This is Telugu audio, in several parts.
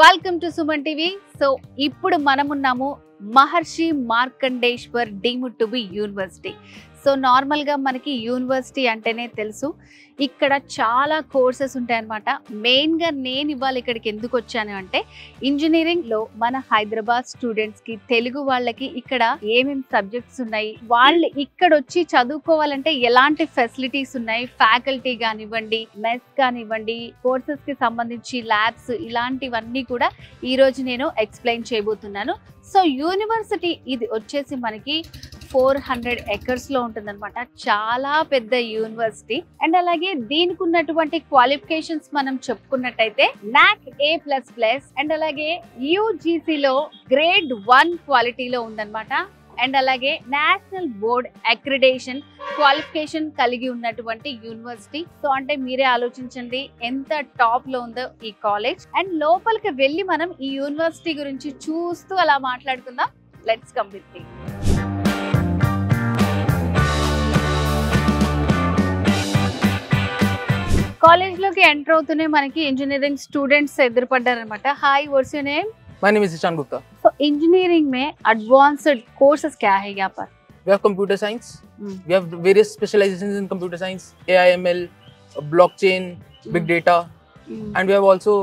Welcome to Suman TV. So ఇప్పుడు మనమున్నాము Maharshi Markandeshwar deemed to be university. So నార్మల్గా మనకి యూనివర్సిటీ అంటేనే తెలుసు, ఇక్కడ చాలా కోర్సెస్ ఉంటాయన్నమాట. మెయిన్గా నేను ఇవాళ ఇక్కడికి ఎందుకు వచ్చాను అంటే, ఇంజనీరింగ్లో మన హైదరాబాద్ స్టూడెంట్స్కి, తెలుగు వాళ్ళకి ఇక్కడ ఏమేమి సబ్జెక్ట్స్ ఉన్నాయి, వాళ్ళు ఇక్కడ వచ్చి చదువుకోవాలంటే ఎలాంటి ఫెసిలిటీస్ ఉన్నాయి, ఫ్యాకల్టీ కానివ్వండి, మెస్ కానివ్వండి, కోర్సెస్కి సంబంధించి ల్యాబ్స్, ఇలాంటివన్నీ కూడా ఈరోజు నేను ఎక్స్ప్లెయిన్ చేయబోతున్నాను. సో యూనివర్సిటీ ఇది వచ్చేసి మనకి 400 acres లో ఉంటుందన్నమాట. చాలా పెద్ద యూనివర్సిటీ. అండ్ అలాగే దీనికి ఉన్నటువంటి క్వాలిఫికేషన్స్ మనం చెప్పుకున్నట్టయితే NAC A++ అండ్ అలాగే UGC లో గ్రేడ్ 1 క్వాలిటీలో ఉందన్నమాట. అండ్ అలాగే నేషనల్ బోర్డ్ అక్రిడేషన్ క్వాలిఫికేషన్ కలిగి ఉన్నటువంటి యూనివర్సిటీ. సో అంటే మీరే ఆలోచించండి ఎంత టాప్ లో ఉందో ఈ కాలేజ్. అండ్ లోపలికి వెళ్ళి మనం ఈ యూనివర్సిటీ గురించి చూస్తూ అలా మాట్లాడుకుందాం. Let's complete. కాలేజ్ లోకి ఎంటర్ అవుతూనే మనకి ఇంజనీరింగ్ స్టూడెంట్స్ ఎదురుపడ్డారనమాట. Hi, what's your name? My name is Ishan Gupta. So engineering में advanced courses क्या है यहाँ पर? We have computer science. We have various specializations in computer science, AI, ML, blockchain, big data, and we have also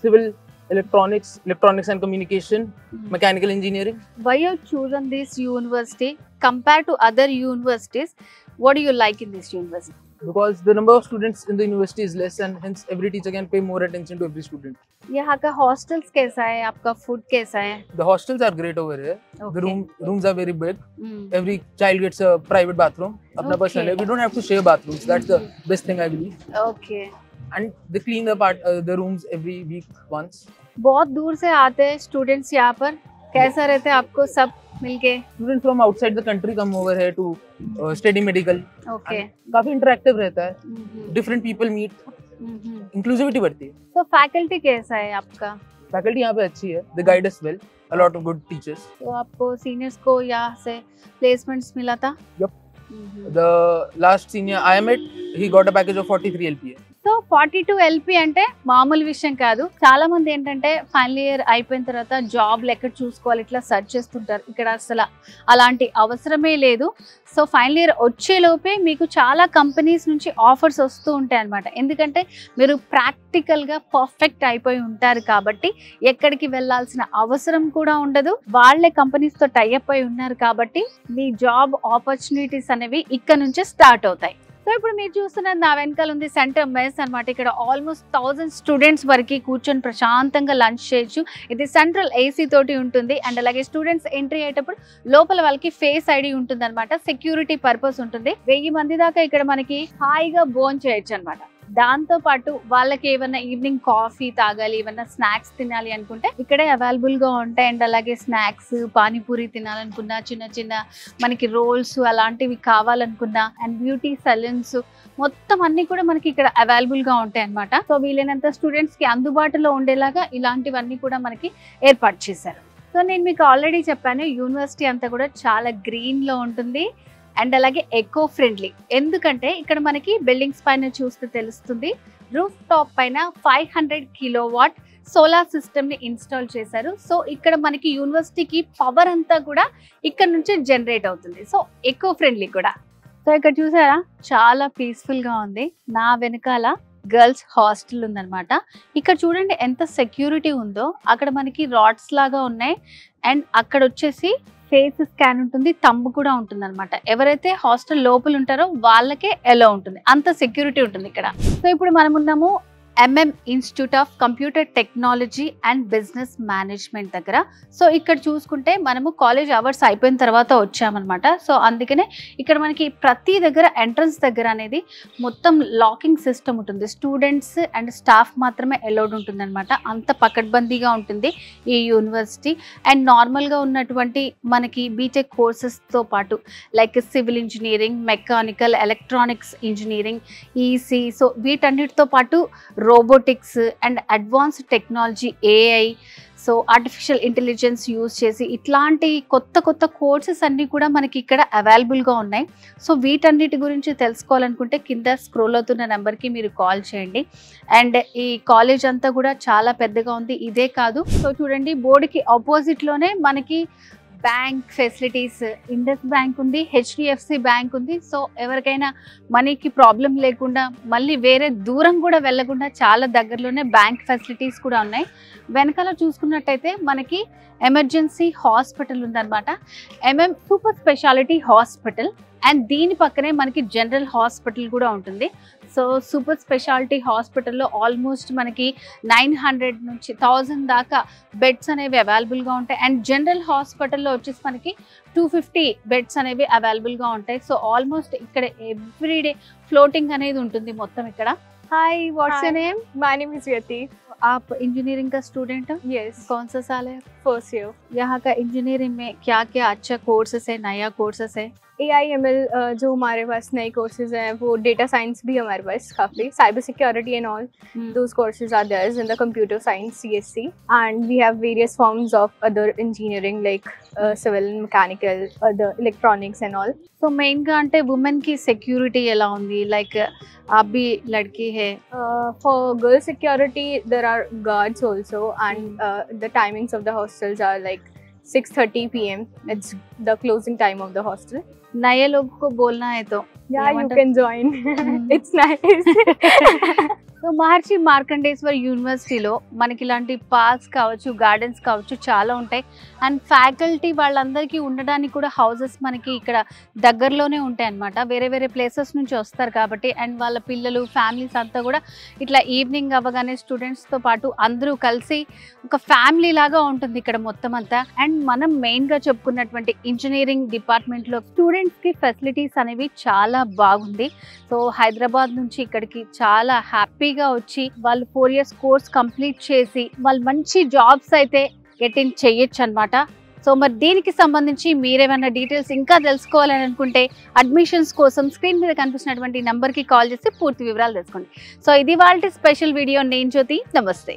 civil electronics and communication, mechanical engineering. Why you chosen this university compared to other universities? What do you like in this university? Because the number of students in the university is less, and hence every teacher can pay more attention to every student. यहाँ का hostels कैसा है, आपका food कैसा है? The hostels are great over here. Okay. The rooms are very big. Every child gets a private bathroom. अपना personal. We don't have to share bathrooms. That's the best thing I believe. Okay. And they clean the rooms every week once. बहुत दूर से आते हैं students यहाँ पर. कैसा रहता है आपको सब मिलके? Students from outside the country come over here to study medical. Okay. काफी इंटरेक्टिव रहता है. Different people meet. Inclusivity बढ़ती है. So faculty कैसा है आपका? Faculty यहाँ पे अच्छी है. They guide us well. A lot of good teachers. तो आपको seniors को यहाँ से placements मिला था? Yup. The last senior I met, he got a package of 43 LPA. So 42 LP అంటే మామూలు విషయం కాదు. చాలా మంది ఏంటంటే ఫైనల్ ఇయర్ అయిపోయిన తర్వాత జాబ్లు ఎక్కడ చూసుకోవాలి ఇట్లా సెర్చ్ చేస్తుంటారు. ఇక్కడ అసలు అలాంటి అవసరమే లేదు. సో ఫైనల్ ఇయర్ వచ్చేలోపే మీకు చాలా కంపెనీస్ నుంచి ఆఫర్స్ వస్తూ ఉంటాయి అన్నమాట. ఎందుకంటే మీరు ప్రాక్టికల్గా పర్ఫెక్ట్ అయిపోయి ఉంటారు కాబట్టి ఎక్కడికి వెళ్ళాల్సిన అవసరం కూడా ఉండదు. వాళ్ళే కంపెనీస్తో టైఅప్ అయి ఉన్నారు కాబట్టి మీ జాబ్ ఆపర్చునిటీస్ అనేవి ఇక్కడ నుంచే స్టార్ట్ అవుతాయి. సో ఇప్పుడు మీరు చూస్తున్నది నా వెనకాల ఉంది సెంటర్ మెస్ అనమాట. ఇక్కడ ఆల్మోస్ట్ 1000 స్టూడెంట్స్ వరకు కూర్చొని ప్రశాంతంగా లంచ్ చేయొచ్చు. ఇది సెంట్రల్ AC తోటి ఉంటుంది. అండ్ అలాగే స్టూడెంట్స్ ఎంట్రీ అయ్యేటప్పుడు లోపల వాళ్ళకి ఫేస్ ID ఉంటుంది అనమాట. సెక్యూరిటీ పర్పస్ ఉంటుంది. 1000 మంది దాకా ఇక్కడ మనకి హాయిగా భోజనం చేయొచ్చు అనమాట. దాంతో పాటు వాళ్ళకి ఏమన్నా ఈవినింగ్ కాఫీ తాగాలి, ఏమన్నా స్నాక్స్ తినాలి అనుకుంటే ఇక్కడే అవైలబుల్ గా ఉంటాయి. అండ్ అలాగే స్నాక్స్, పానీపూరి తినాలనుకున్నా, చిన్న చిన్న మనకి రోల్స్ అలాంటివి కావాలనుకున్నా, అండ్ బ్యూటీ సలూన్స్ మొత్తం అన్ని కూడా మనకి ఇక్కడ అవైలబుల్ గా ఉంటాయి అన్నమాట. సో వీలైనంత స్టూడెంట్స్ కి అందుబాటులో ఉండేలాగా ఇలాంటివన్నీ కూడా మనకి ఏర్పాటు చేశారు. సో నేను మీకు ఆల్రెడీ చెప్పాను, యూనివర్సిటీ అంతా కూడా చాలా గ్రీన్ లో ఉంటుంది అండ్ అలాగే ఎకో ఫ్రెండ్లీ. ఎందుకంటే ఇక్కడ మనకి బిల్డింగ్స్ పైన చూస్తే తెలుస్తుంది, రూఫ్ టాప్ పైన 500 kW సోలార్ సిస్టమ్ ని ఇన్స్టాల్ చేశారు. సో ఇక్కడ మనకి యూనివర్సిటీకి పవర్ అంతా కూడా ఇక్కడ నుంచి జనరేట్ అవుతుంది. సో ఎకో ఫ్రెండ్లీ కూడా. సో ఇక్కడ చూసారా చాలా పీస్ఫుల్ గా ఉంది. నా వెనకాల గర్ల్స్ హాస్టల్ ఉందన్నమాట. ఇక్కడ చూడండి ఎంత సెక్యూరిటీ ఉందో. అక్కడ మనకి రాడ్స్ లాగా ఉన్నాయి అండ్ అక్కడ వచ్చేసి ఫేస్ స్కాన్ ఉంటుంది, తంబు కూడా ఉంటుంది అనమాట. ఎవరైతే హాస్టల్ లోపల ఉంటారో వాళ్ళకే ఎలా ఉంటుంది, అంత సెక్యూరిటీ ఉంటుంది ఇక్కడ. సో ఇప్పుడు మనం ఉన్నాము MM institute of computer technology and business management దగ్గర. సో ఇక్కడ చూసుకుంటే మనము కాలేజ్ అవర్స్ అయిపోయిన తర్వాత వచ్చామన్నమాట. సో అందుకనే ఇక్కడ మనకి ప్రతి దగ్గర ఎంట్రన్స్ దగ్గర అనేది మొత్తం లాకింగ్ సిస్టమ్ ఉంటుంది. స్టూడెంట్స్ అండ్ స్టాఫ్ మాత్రమే అలౌడ్ ఉంటుంది అనమాట. అంత పకడ్బందీగా ఉంటుంది ఈ యూనివర్సిటీ. అండ్ నార్మల్గా ఉన్నటువంటి మనకి బీటెక్ కోర్సెస్తో పాటు like civil engineering, mechanical, electronics engineering, EC, so వీటన్నిటితో పాటు robotics and advanced technology, AI, so artificial intelligence use చేసి ఇట్లాంటి కొత్త కొత్త కోర్సెస్ అన్నీ కూడా మనకి ఇక్కడ అవైలబుల్గా ఉన్నాయి. సో వీటన్నిటి గురించి తెలుసుకోవాలనుకుంటే కింద స్క్రోల్ అవుతున్న నెంబర్కి మీరు కాల్ చేయండి. అండ్ ఈ కాలేజ్ అంతా కూడా చాలా పెద్దగా ఉంది. ఇదే కాదు, సో చూడండి బోర్డుకి ఆపోజిట్లోనే మనకి బ్యాంక్ ఫెసిలిటీస్, ఇండస్ బ్యాంక్ ఉంది, హెచ్డిఎఫ్సి బ్యాంక్ ఉంది. సో ఎవరికైనా మనీకి ప్రాబ్లం లేకుండా మళ్ళీ వేరే దూరం కూడా వెళ్ళకుండా చాలా దగ్గరలోనే బ్యాంక్ ఫెసిలిటీస్ కూడా ఉన్నాయి. వెనకాల చూసుకున్నట్టయితే మనకి ఎమర్జెన్సీ హాస్పిటల్ ఉందన్నమాట, సూపర్ స్పెషాలిటీ హాస్పిటల్. అండ్ దీని పక్కనే మనకి జనరల్ హాస్పిటల్ కూడా ఉంటుంది. సో సూపర్ స్పెషాలిటీ హాస్పిటల్లో ఆల్మోస్ట్ మనకి 900 నుంచి 1000 దాకా బెడ్స్ అనేవి అవైలబుల్గా ఉంటాయి. అండ్ జనరల్ హాస్పిటల్లో వచ్చేసి మనకి 250 బెడ్స్ అనేవి అవైలబుల్గా ఉంటాయి. సో ఆల్మోస్ట్ ఇక్కడ ఎవ్రీడే ఫ్లోటింగ్ అనేది ఉంటుంది మొత్తం ఇక్కడ. Hi, what's your name? My name is Yati. आप इंजीनियरिंग का स्टूडेंट हो? Yes. कौन सा साल है? First year. यहाँ का इंजीनियरिंग में क्या क्या अच्छा कोर्सेस है, नया कोर्सेस है? AIML जो हमारे पास नए कोर्सेज हैं वो डेटा साइंस भी हमारे पास काफ़ी, cyber security and all those courses are there in the computer science CSC, and we have various forms of other engineering like civil and mechanical, other electronics and all. So main గా అంటే ఉమెన్ కి సెక్యూరిటీ ఎలా ఉంది? లైక్ అబ్బి లడ్కి హే. For girl security there are guards also, and the timings of the hostels are like 6:30 PM. It's the closing time of the hostel. नए लोग को बोलना है तो Yeah, you can join. It's nice. So Maharshi Markandeshwar యూనివర్సిటీలో మనకి ఇలాంటి పార్క్స్ కావచ్చు, గార్డెన్స్ కావచ్చు చాలా ఉంటాయి. అండ్ ఫ్యాకల్టీ వాళ్ళందరికీ ఉండడానికి కూడా హౌసెస్ మనకి ఇక్కడ దగ్గరలోనే ఉంటాయి అన్నమాట. వేరే వేరే ప్లేసెస్ నుంచి వస్తారు కాబట్టి, అండ్ వాళ్ళ పిల్లలు ఫ్యామిలీస్ అంతా కూడా ఇట్లా ఈవినింగ్ అవ్వగానే స్టూడెంట్స్తో పాటు అందరూ కలిసి ఒక ఫ్యామిలీ లాగా ఉంటుంది ఇక్కడ మొత్తం అంతా. అండ్ మనం మెయిన్గా చెప్పుకున్నటువంటి ఇంజనీరింగ్ డిపార్ట్మెంట్లో స్టూడెంట్స్కి ఫెసిలిటీస్ అనేవి చాలా బాగుంది. సో హైదరాబాద్ నుంచి ఇక్కడికి చాలా హ్యాపీగా వచ్చి వాళ్ళు 4 years కోర్స్ కంప్లీట్ చేసి వాళ్ళు మంచి జాబ్స్ అయితే గెట్ ఇన్ చేయొచ్చు అనమాట. సో మరి దీనికి సంబంధించి మీరేమైనా డీటెయిల్స్ ఇంకా తెలుసుకోవాలని అనుకుంటే అడ్మిషన్స్ కోసం స్క్రీన్ మీద కనిపిస్తున్నటువంటి నెంబర్కి కాల్ చేసి పూర్తి వివరాలు తెలుసుకోండి. సో ఇది వాళ్ళ స్పెషల్ వీడియో. నేను జ్యోతి, నమస్తే.